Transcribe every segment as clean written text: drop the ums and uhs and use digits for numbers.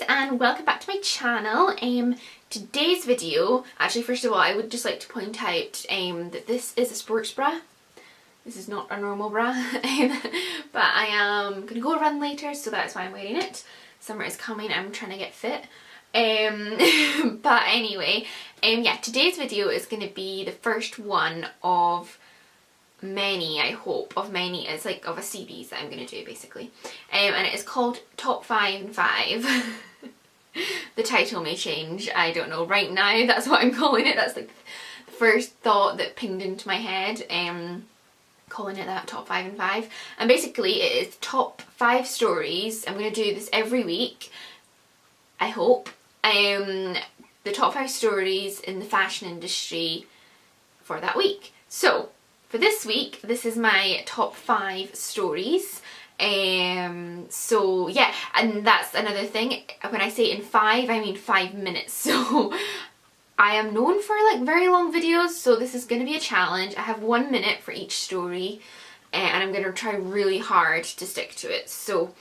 and welcome back to my channel. Today's video, actually first of all I would just like to point out that this is a sports bra. This is not a normal bra, but I am going to go run later, so that's why I'm wearing it. Summer is coming, I'm trying to get fit. But anyway, yeah, today's video is going to be the first one of many, I hope, of many. It's like of a series that I'm going to do basically, and it is called Top 5 and 5. The title may change, I don't know, right now that's what I'm calling it. That's like the first thought that pinged into my head, calling it that, Top 5 and 5. And basically it is top 5 stories. I'm going to do this every week, I hope. The top 5 stories in the fashion industry for that week. So for this week, this is my top 5 stories. So yeah, and that's another thing. When I say in 5, I mean 5 minutes. So I am known for like very long videos, so this is going to be a challenge. I have 1 minute for each story, and I'm going to try really hard to stick to it. So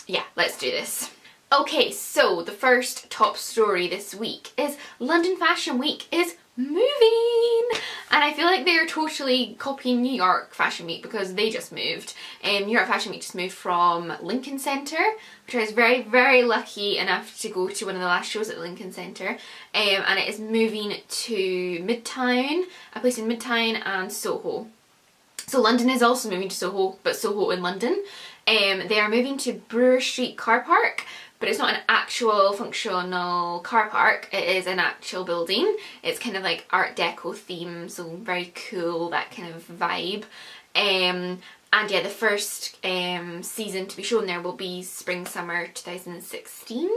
yeah, let's do this. Okay, so the first top story this week is London Fashion Week is moving, and I feel like they're totally copying New York Fashion Week because they just moved. New York Fashion Week just moved from Lincoln Center, which I was very, very lucky enough to go to one of the last shows at Lincoln Center, and it is moving to Midtown, a place in Midtown and Soho. So London is also moving to Soho, but Soho in London. They are moving to Brewer Street Car Park, but it's not an actual functional car park, it is an actual building. It's kind of like Art Deco theme, so very cool, that kind of vibe. And yeah, the first season to be shown there will be Spring Summer 2016,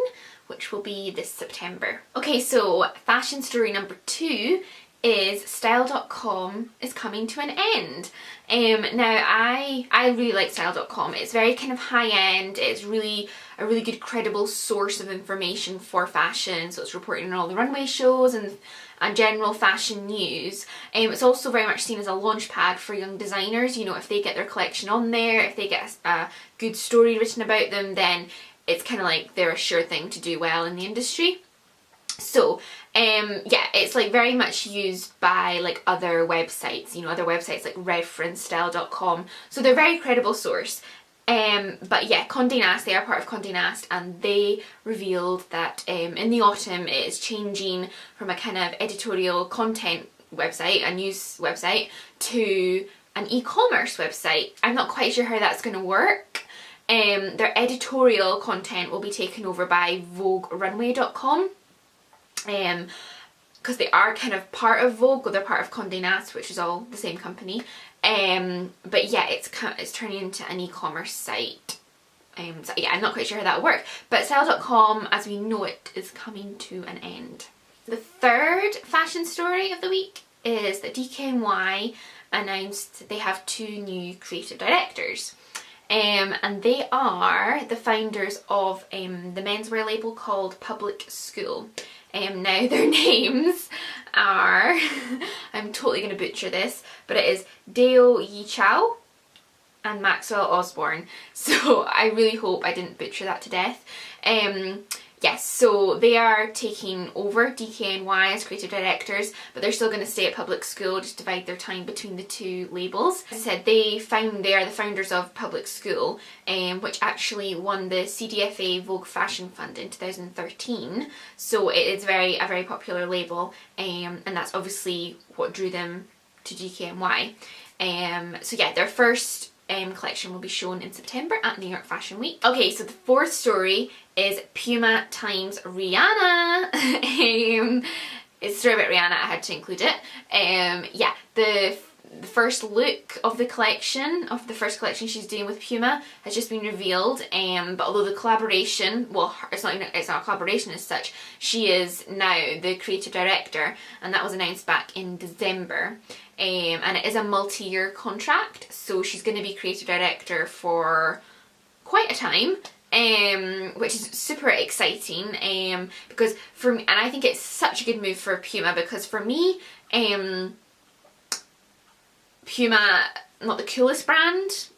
which will be this September. Okay, so fashion story number 2 is Style.com is coming to an end. Now I really like Style.com. It's very kind of high end. It's really a really good credible source of information for fashion. So it's reporting on all the runway shows and general fashion news. It's also very much seen as a launch pad for young designers. You know, if they get their collection on there, if they get a good story written about them, then it's kind of like they're a sure thing to do well in the industry. So yeah, it's like very much used by like other websites, you know, other websites like reference Style.com, so they're a very credible source. But yeah, Condé Nast, they are part of Condé Nast, and they revealed that in the autumn it is changing from a kind of editorial content website, a news website, to an e-commerce website. I'm not quite sure how that's going to work. Their editorial content will be taken over by VogueRunway.com. Because they are kind of part of Vogue, or they're part of Condé Nast, which is all the same company. But yeah, it's turning into an e-commerce site. So yeah, I'm not quite sure how that will work. But Style.com, as we know it, is coming to an end. The third fashion story of the week is that DKNY announced they have 2 new creative directors. And they are the founders of the menswear label called Public School. Now their names are, I'm totally going to butcher this, but it is Deo Yi Chow and Maxwell Osborne. So I really hope I didn't butcher that to death. Yes, so they are taking over DKNY as creative directors, but they're still going to stay at Public School, just divide their time between the 2 labels. As I said, they are the founders of Public School, which actually won the CDFA Vogue Fashion Fund in 2013. So it is a very popular label, and that's obviously what drew them to DKNY. So yeah, their first collection will be shown in September at New York Fashion Week. Okay, so the fourth story is Puma times Rihanna. It's a story about Rihanna, I had to include it. Yeah, the first look of the collection, the first collection she's doing with Puma, has just been revealed. But although the collaboration, well, it's not a collaboration as such, she is now the creative director, and that was announced back in December. And it is a multi-year contract, so she's going to be creative director for quite a time, which is super exciting, because for me, and I think it's such a good move for Puma, because for me, Puma, not the coolest brand.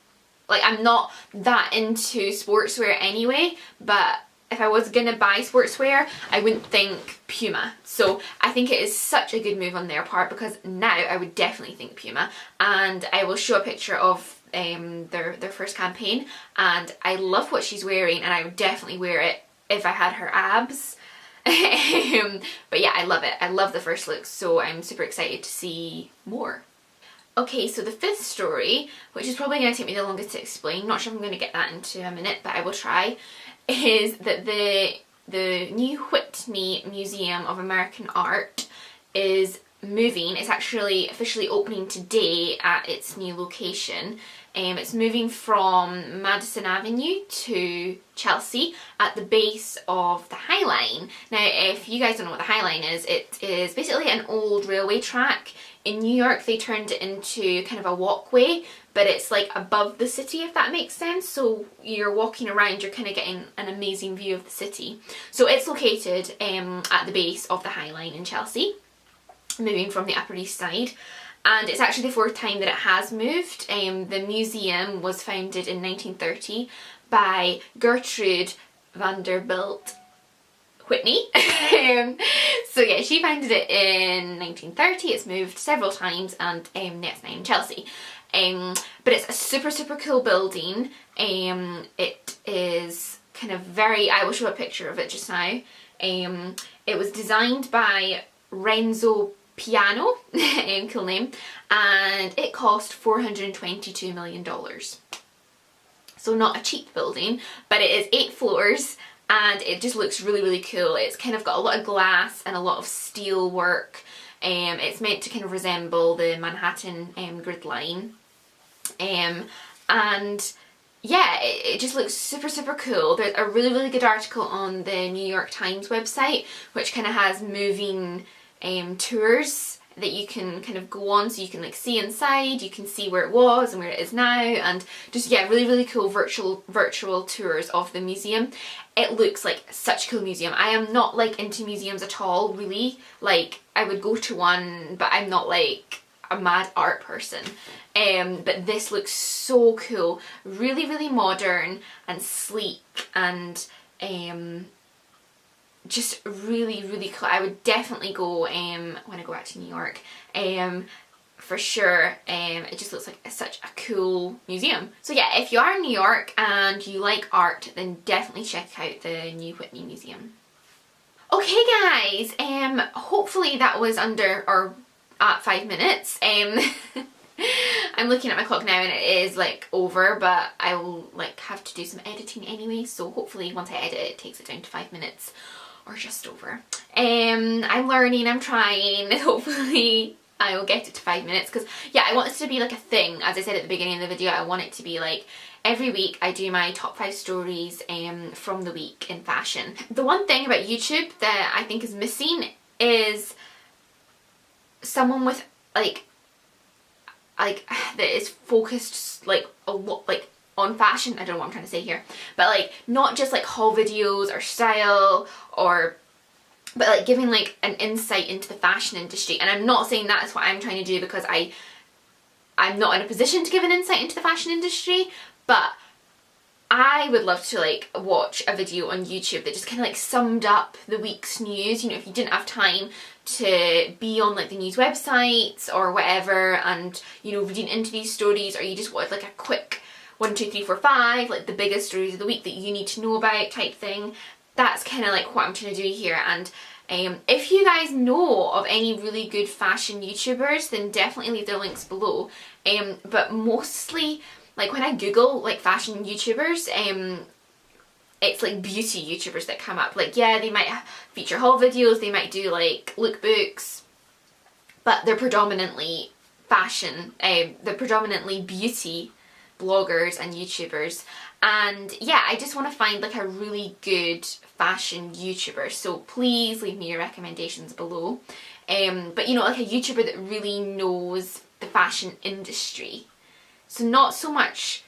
Like, I'm not that into sportswear anyway, but if I was gonna buy sportswear, I wouldn't think Puma. So I think it is such a good move on their part, because now I would definitely think Puma. And I will show a picture of their first campaign, and I love what she's wearing, and I would definitely wear it if I had her abs. But yeah, I love it. I love the first look, so I'm super excited to see more. Okay, so the fifth story, which is probably going to take me the longest to explain, not sure if I'm going to get that into a minute, but I will try, is that the new Whitney Museum of American Art is moving. It's actually officially opening today at its new location. It's moving from Madison Avenue to Chelsea at the base of the High Line. Now, if you guys don't know what the High Line is, it is basically an old railway track. In New York, they turned it into kind of a walkway, but it's like above the city, if that makes sense. So you're walking around, you're kind of getting an amazing view of the city. So it's located at the base of the High Line in Chelsea, moving from the Upper East Side. And it's actually the fourth time that it has moved. The museum was founded in 1930 by Gertrude Vanderbilt Whitney. So yeah, she founded it in 1930. It's moved several times, and now it's now in Chelsea. But it's a super cool building. It is kind of very, I will show a picture of it just now. It was designed by Renzo Piano, cool name, and it cost $422 million. So not a cheap building, but it is 8 floors, and it just looks really cool. It's kind of got a lot of glass and a lot of steel work. It's meant to kind of resemble the Manhattan grid line. And yeah, it just looks super cool. There's a really good article on the New York Times website, which kind of has moving tours that you can kind of go on, so you can like see inside, you can see where it was and where it is now, and just yeah, really cool virtual tours of the museum. It looks like such a cool museum. I am not like into museums at all, really. Like, I would go to one, but I'm not like a mad art person. But this looks so cool, really modern and sleek, and just really cool. I would definitely go when I go back to New York, for sure. It just looks like such a cool museum. So yeah, if you are in New York and you like art, then definitely check out the new Whitney Museum. Okay guys, hopefully that was under or at 5 minutes. I'm looking at my clock now and it is like over, but I will like have to do some editing anyway, so hopefully once I edit it takes it down to 5 minutes or just over. I'm learning, I'm trying, hopefully I will get it to 5 minutes, because yeah, I want this to be like a thing. As I said at the beginning of the video, I want it to be like every week I do my top 5 stories from the week in fashion. The one thing about YouTube that I think is missing is someone with like that is focused like a lot like on fashion. I don't know what I'm trying to say here, but like not just like haul videos or style, or but like giving like an insight into the fashion industry. And I'm not saying that is what I'm trying to do, because I'm not in a position to give an insight into the fashion industry, but I would love to like watch a video on YouTube that just kind of like summed up the week's news. You know, if you didn't have time to be on like the news websites or whatever, and you know, reading into these stories, or you just wanted like a quick 1, 2, 3, 4, 5, like the biggest stories of the week that you need to know about type thing. That's kind of like what I'm trying to do here. And if you guys know of any really good fashion YouTubers, then definitely leave their links below. But mostly, like when I Google like fashion YouTubers, it's like beauty YouTubers that come up. Like yeah, they might feature haul videos, they might do like lookbooks, but they're predominantly fashion, they're predominantly beauty bloggers and YouTubers. And yeah, I just want to find like a really good fashion YouTuber, so please leave me your recommendations below. But you know, like a YouTuber that really knows the fashion industry. So not so much,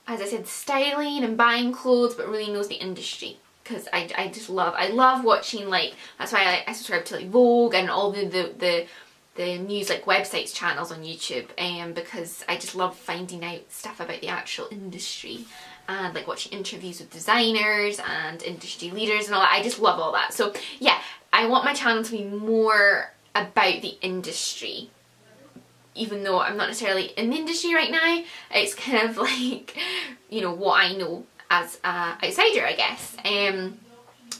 as I said, styling and buying clothes, but really knows the industry. Because I just love, I love watching, like, that's why I subscribe to like Vogue and all the news like websites channels on YouTube, because I just love finding out stuff about the actual industry. and like watching interviews with designers and industry leaders and all that. I just love all that. So yeah, I want my channel to be more about the industry. Even though I'm not necessarily in the industry right now, it's kind of like, you know, what I know as an outsider, I guess.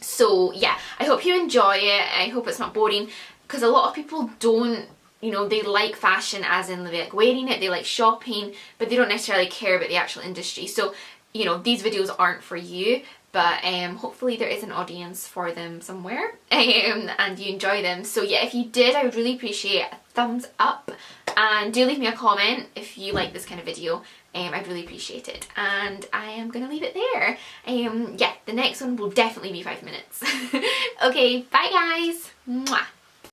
So yeah, I hope you enjoy it. I hope it's not boring, because a lot of people don't, you know, they like fashion as in they like wearing it, they like shopping, but they don't necessarily care about the actual industry. So, you know, these videos aren't for you, but hopefully there is an audience for them somewhere, and you enjoy them. So yeah, if you did, I would really appreciate a thumbs up, and do leave me a comment if you like this kind of video. I'd really appreciate it, and I am gonna leave it there. Yeah, the next one will definitely be 5 minutes. Okay, bye guys. Mwah.